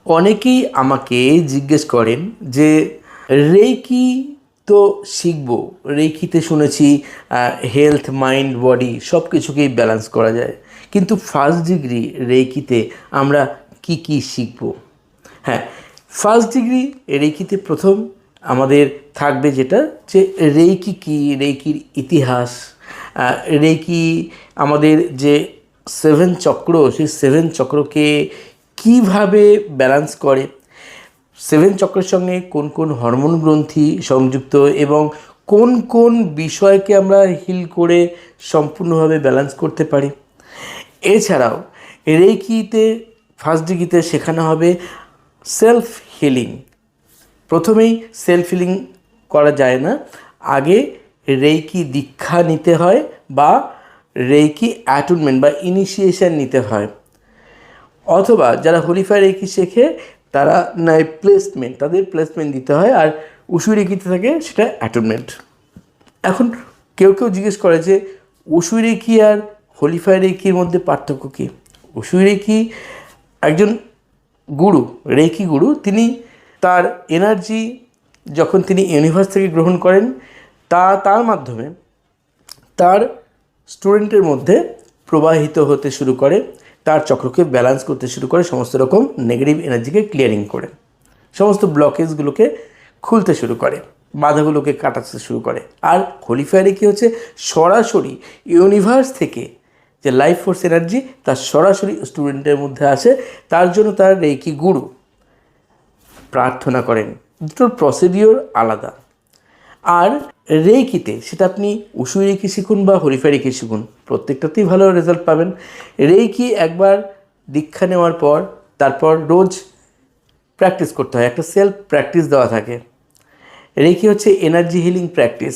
অনেকেই আমাকে জিজ্ঞেস করেন যে রেকি তো শিখবো, রেকিতে শুনেছি হেলথ মাইন্ড বডি সব কিছুকেই ব্যালেন্স করা যায়, কিন্তু ফার্স্ট ডিগ্রি রেকিতে আমরা কি কি শিখবো? হ্যাঁ, ফার্স্ট ডিগ্রি রেকিতে প্রথম আমাদের থাকবে যেটা, যে রেকি কি, রেকির ইতিহাস, রেকি আমাদের যে সেভেন চক্র, সেই সেভেন চক্রকে কিভাবে ব্যালেন্স করে, সেভেন চক্রের সঙ্গে কোন কোন হরমোন গ্রন্থি সংযুক্ত এবং কোন কোন বিষয়কে আমরা হিল করে সম্পূর্ণভাবে ব্যালেন্স করতে পারি। এছাড়াও রেকিতে ফার্স্ট ডিগ্রিতে শেখানো হবে সেলফ হিলিং। প্রথমেই সেলফ হিলিং করা যায় না, আগে রেকি দীক্ষা নিতে হয় বা রেকি অ্যাটুনমেন্ট বা ইনিশিয়েশন নিতে হয়, অথবা যারা হলিফাই রেকি শেখে তারা নয় প্লেসমেন্ট, তাদের প্লেসমেন্ট দিতে হয়, আর উসুই রেকিতে থাকে সেটা অ্যাটুনমেন্ট। এখন কেউ কেউ জিজ্ঞেস করে যে উসুই রেকি আর হলিফাই রেকির মধ্যে পার্থক্য কী? উসুই রেকি একজন গুরু, রেকি গুরু, তিনি তার এনার্জি যখন তিনি ইউনিভার্স থেকে গ্রহণ করেন, তার মাধ্যমে তার স্টুডেন্টের মধ্যে প্রবাহিত হতে শুরু করে, তার চক্রকে ব্যালেন্স করতে শুরু করে, সমস্ত রকম নেগেটিভ এনার্জিকে ক্লিয়ারিং করে, সমস্ত ব্লকেজগুলোকে খুলতে শুরু করে, বাধাগুলোকে কাটাতে শুরু করে। আর হলিফাই রেকি হচ্ছে সরাসরি ইউনিভার্স থেকে যে লাইফ ফোর্স এনার্জি তার সরাসরি স্টুডেন্টের মধ্যে আসে, তার জন্য তার রেকি গুরু প্রার্থনা করেন। দুটোর প্রসিডিওর আলাদা। আর রেকিতে সেটা আপনি উসুই রেকি শিখুন বা হলিফাই রেকি শিখুন, প্রত্যেকটাতেই ভালো রেজাল্ট পাবেন। রেকি একবার দীক্ষা নেওয়ার পর তারপর রোজ প্র্যাকটিস করতে হয়, একটা সেলফ প্র্যাকটিস দেওয়া থাকে। রেকি হচ্ছে এনার্জি হিলিং প্র্যাকটিস।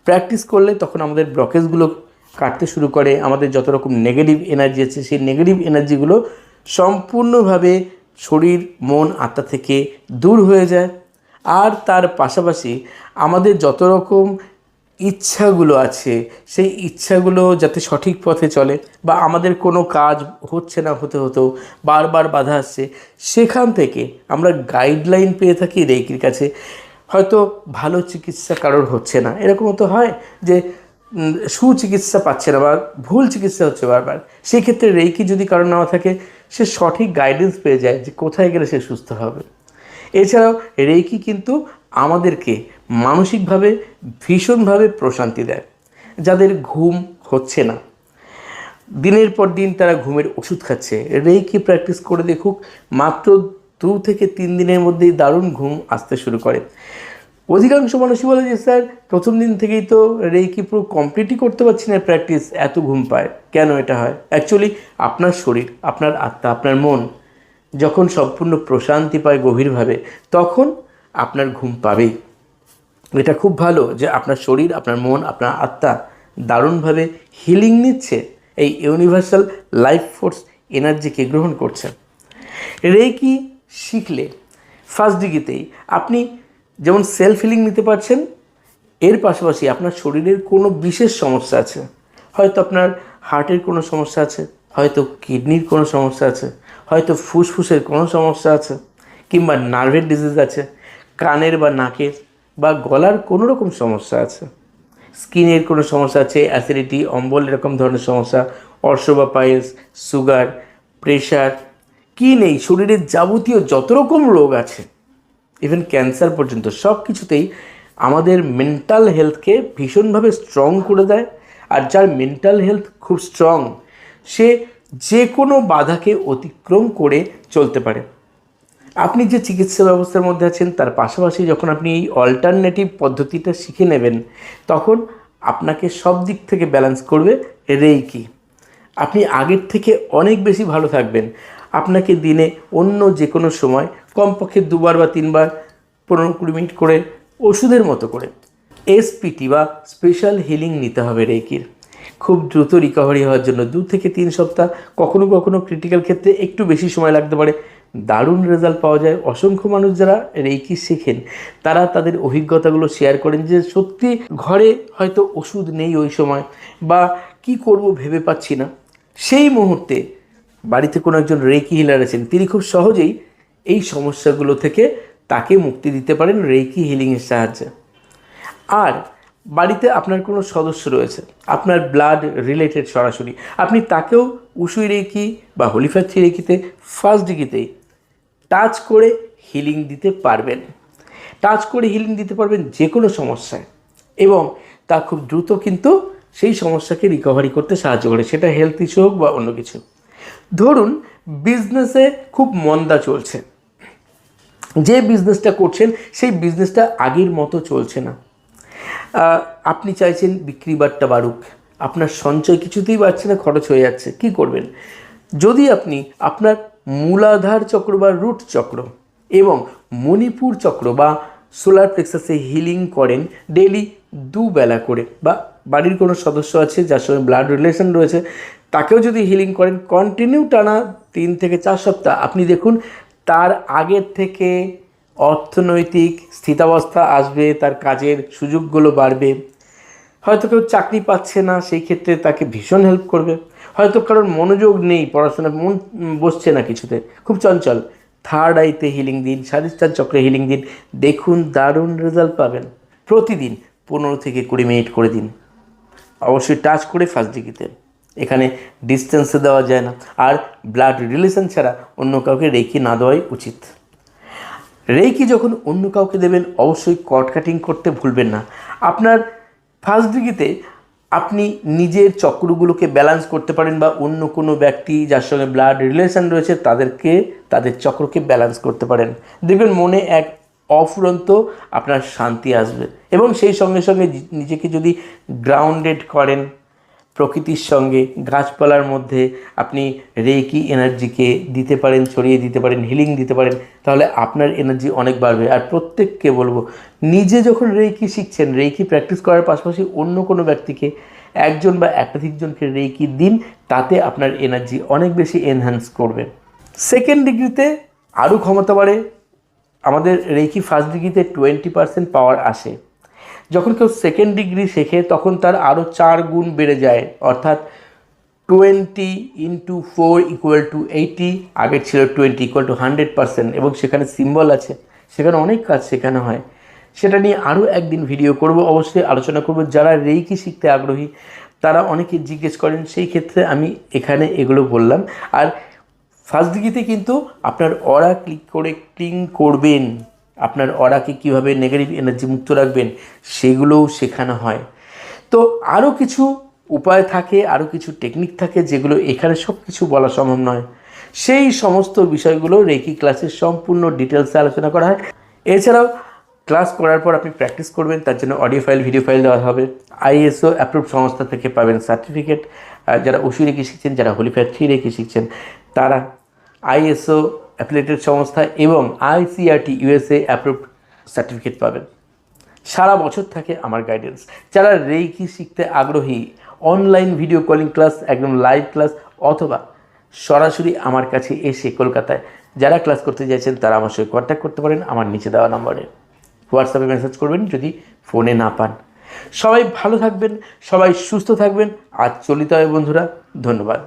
প্র্যাকটিস করলে তখন আমাদের ব্লকেজগুলো কাটতে শুরু করে, আমাদের যত রকম নেগেটিভ এনার্জি আছে সেই নেগেটিভ এনার্জিগুলো সম্পূর্ণভাবে শরীর মন আত্মা থেকে দূর হয়ে যায়। আর তার পাশাপাশি আমাদের যত রকম ইচ্ছাগুলো আছে সেই ইচ্ছাগুলো যাতে সঠিক পথে চলে, বা আমাদের কোনো কাজ হচ্ছে না, হতে হতেও বারবার বাধা আসছে, সেখান থেকে আমরা গাইডলাইন পেয়ে থাকি রেকির কাছে। হয়তো ভালো চিকিৎসা কারোর হচ্ছে না, এরকমও তো হয় যে সুচিকিৎসা পাচ্ছে না বা ভুল চিকিৎসা হচ্ছে বারবার, সেই ক্ষেত্রে রেকি যদি কারো নেওয়া থাকে, সে সঠিক গাইডেন্স পেয়ে যায় যে কোথায় গেলে সে সুস্থ হবে। এছাড়াও রেকি কিন্তু আমাদেরকে মানসিকভাবে ভীষণভাবে প্রশান্তি দেয়। যাদের ঘুম হচ্ছে না, দিনের পর দিন তারা ঘুমের ওষুধ খাচ্ছে, রেকি প্র্যাকটিস করে দেখুক, মাত্র 2 থেকে 3 দিনের মধ্যেই দারুণ ঘুম আসতে শুরু করে। অধিকাংশ মানুষই বলে যে স্যার প্রথম দিন থেকেই তো রেকি পুরো কমপ্লিটই করতে পারছি না প্র্যাকটিস, এত ঘুম পায় কেন? এটা হয় অ্যাকচুয়ালি আপনার শরীর, আপনার আত্মা, আপনার মন যখন সম্পূর্ণ প্রশান্তি পায় গভীরভাবে, তখন আপনার ঘুম পাবেই। এটা খুব ভালো যে আপনার শরীর, আপনার মন, আপনার আত্মা দারুণভাবে হিলিং নিচ্ছে, এই ইউনিভার্সাল লাইফ ফোর্স এনার্জিকে গ্রহণ করছে। রেকি শিখলে ফার্স্ট ডিগ্রিতেই আপনি যেমন সেলফ হিলিং নিতে পারছেন, এর পাশাপাশি আপনার শরীরের কোনো বিশেষ সমস্যা আছে, হয়তো আপনার হার্টের কোনো সমস্যা আছে, হয়তো কিডনির কোনো সমস্যা আছে, হয়তো ফুসফুসের কোনো সমস্যা আছে, কিংবা নার্ভের ডিজিজ আছে, কানের বা নাকের বা গলার কোনো রকম সমস্যা আছে, স্কিনের কোনো সমস্যা আছে, অ্যাসিডিটি, অম্বল, এরকম ধরনের সমস্যা, অর্শ বা পাইলস, সুগার, প্রেশার, কী নেই, শরীরের যাবতীয় যত রকম রোগ আছে, ইভেন ক্যান্সার পর্যন্ত, সব কিছুতেই আমাদের মেন্টাল হেলথকে ভীষণভাবে স্ট্রং করে দেয়। আর যার মেন্টাল হেলথ খুব স্ট্রং, সে যে কোনো বাধাকে অতিক্রম করে চলতে পারে। আপনি যে চিকিৎসা ব্যবস্থার মধ্যে আছেন তার পাশাপাশি যখন আপনি এই অল্টারনেটিভ পদ্ধতিটা শিখে নেবেন, তখন আপনাকে সব দিক থেকে ব্যালেন্স করবে রেকি। আপনি আগের থেকে অনেক বেশি ভালো থাকবেন। আপনাকে দিনে অন্য যে কোনো সময় কমপক্ষে 2বার বা 3বার 15-20 মিনিট করে ওষুধের মতো করে এসপিটি বা স্পেশাল হিলিং নিতে হবে রেকির। খুব দ্রুত রিকভারি হওয়ার জন্য 2 থেকে 3 সপ্তাহ, কখনো কখনো ক্রিটিক্যাল ক্ষেত্রে একটু বেশি সময় লাগতে পারে, দারুণ রেজাল্ট পাওয়া যায়। অসংখ্য মানুষ যারা রেকি শেখেন তারা তাদের অভিজ্ঞতাগুলো শেয়ার করেন যে সত্যি ঘরে হয়তো ওষুধ নেই ওই সময়, বা কি করব ভেবে পাচ্ছি না, সেই মুহূর্তে বাড়িতে কোনো একজন রেকি হিলার আছেন, তিনি খুব সহজেই এই সমস্যাগুলো থেকে তাকে মুক্তি দিতে পারেন রেইকি হিলিংয়ের সাহায্যে। আর বাড়িতে আপনার কোনো সদস্য রয়েছে, আপনার ব্লাড রিলেটেড সরাসরি, আপনি তাকেও উশুই রেইকি বা হোলিফ্যাথি রেইকিতে ফার্স্ট ডিগ্রিতেই টাচ করে হিলিং দিতে পারবেন। টাচ করে হিলিং দিতে পারবেন যে কোনো সমস্যায়, এবং তা খুব দ্রুত কিন্তু সেই সমস্যাকে রিকভারি করতে সাহায্য করে, সেটা হেলথ ইস্যু হোক বা অন্য কিছু। ধরুন বিজনেসে খুব মন্দা চলছে, যে বিজনেসটা করছেন সেই বিজনেসটা আগের মতো চলছে না, আপনি চাইছেন বিক্রি বাট্টা বাড়ুক, আপনার সঞ্চয় কিছুতেই বাড়ছে না, খরচ হয়ে যাচ্ছে, কি করবেন? যদি আপনি আপনার মূলাধার চক্র বা রুট চক্র এবং মণিপুর চক্র বা সোলার প্লেক্সাসে হিলিং করেন ডেইলি 2 বেলা করে, বা বাড়ির কোনো সদস্য আছে যার সঙ্গে ব্লাড রিলেশন রয়েছে তাকেও যদি হিলিং করেন কন্টিনিউ টানা 3 থেকে 4 সপ্তাহ, আপনি দেখুন তার আগের থেকে অর্থনৈতিক স্থিতাবস্থা আসবে, তার কাজের সুযোগগুলো বাড়বে। হয়তো কেউ চাকরি পাচ্ছে না, সেই ক্ষেত্রে তাকে ভীষণ হেল্প করবে। হয়তো কারোর মনোযোগ নেই, পড়াশোনা মন বসছে না কিছুতে, খুব চঞ্চল, থার্ড আইতে হিলিং দিন, স্বাধিষ্ঠান চক্রে হিলিং দিন, দেখুন দারুণ রেজাল্ট পাবেন। প্রতিদিন 15 থেকে 20 মিনিট করে দিন, অবশ্যই টাচ করে ফার্স্ট ডিগ্রিতে, এখানে ডিস্টেন্সে দেওয়া যায় না। আর ব্লাড রিলেশন ছাড়া অন্য কাউকে রেইকি না দেওয়াই উচিত। রেইকি যখন অন্য কাউকে দেবেন অবশ্যই কর্ড কাটিং করতে ভুলবেন না। আপনার ফার্স্ট ডিগ্রিতে আপনি নিজের চক্রগুলোকে ব্যালেন্স করতে পারেন, বা অন্য কোনো ব্যক্তি যার সঙ্গে ব্লাড রিলেশন রয়েছে তাদের চক্রকে ব্যালেন্স করতে পারেন। দেখবেন মনে এক অফুরন্ত আপনার শান্তি আসবে, এবং সেই সঙ্গে সঙ্গে নিজেকে যদি গ্রাউন্ডেড করেন প্রকৃতির সঙ্গে, গাছপালার মধ্যে আপনি রেইকি এনার্জিকে দিতে পারেন, ছড়িয়ে দিতে পারেন, হিলিং দিতে পারেন, তাহলে আপনার এনার্জি অনেক বাড়বে। আর প্রত্যেককে বলবো, নিজে যখন রেইকি শিখছেন, রেইকি প্র্যাকটিস করার পাশাপাশি অন্য কোনো ব্যক্তিকে, একজন বা একাধিকজনকে রেইকি দিন, তাতে আপনার এনার্জি অনেক বেশি এনহ্যান্স করবে। সেকেন্ড ডিগ্রিতে আরও ক্ষমতা বাড়ে। আমাদের রেইকি ফার্স্ট ডিগ্রিতে 20% পাওয়ার আসে। যখন কেউ সেকেন্ড ডিগ্রি শেখে তখন তার আরও 4 গুণ বেড়ে যায়, অর্থাৎ 20 × 4 = 80, আগের ছিল 20 = 100%, এবং সেখানে সিম্বল আছে, সেখানে অনেক কাজ শেখানো হয়। সেটা নিয়ে আরও একদিন ভিডিও করব, অবশ্যই আলোচনা করব। যারা রেইকি শিখতে আগ্রহী তারা অনেকে জিজ্ঞেস করেন, সেই ক্ষেত্রে আমি এখানে এগুলো বললাম। আর ফার্স্ট ডিগ্রিতে কিন্তু আপনার অরা ক্লিং করবেন, আপনার অরাকে কীভাবে নেগেটিভ এনার্জি মুক্ত রাখবেন সেগুলোও শেখানো হয়। তো আরও কিছু উপায় থাকে, আরও কিছু টেকনিক থাকে, যেগুলো এখানে সব কিছু বলা সম্ভব নয়। সেই সমস্ত বিষয়গুলো রেইকি ক্লাসের সম্পূর্ণ ডিটেলসে আলোচনা করা হয়। এছাড়াও ক্লাস করার পর আপনি প্র্যাকটিস করবেন, তার জন্য অডিও ফাইল, ভিডিও ফাইল দেওয়া হবে। ISO অ্যাপ্রুভড সংস্থা থেকে পাবেন সার্টিফিকেট। যারা উশুই রেইকি শিখছেন, যারা হোলিফ্যাথি রেইকি শিখছেন, তারা ISO অ্যাফিলিয়েটেড সংস্থা এবং ICRT USA অ্যাপ্রুভড সার্টিফিকেট পাবেন। সারা বছর থাকে আমার গাইডেন্স। যারা রেইকি শিখতে আগ্রহী, অনলাইন ভিডিও কলিং ক্লাস, একদম লাইভ ক্লাস, অথবা সরাসরি আমার কাছে এসে কলকাতায় যারা ক্লাস করতে চাইছেন তারা আমার সঙ্গে কন্ট্যাক্ট করতে পারেন আমার নিচে দেওয়া নম্বরে। হোয়াটসঅ্যাপে মেসেজ করবেন যদি ফোনে না পান। সবাই ভালো থাকবেন, সবাই সুস্থ থাকবেন। আজ চলিত হয় বন্ধুরা, ধন্যবাদ।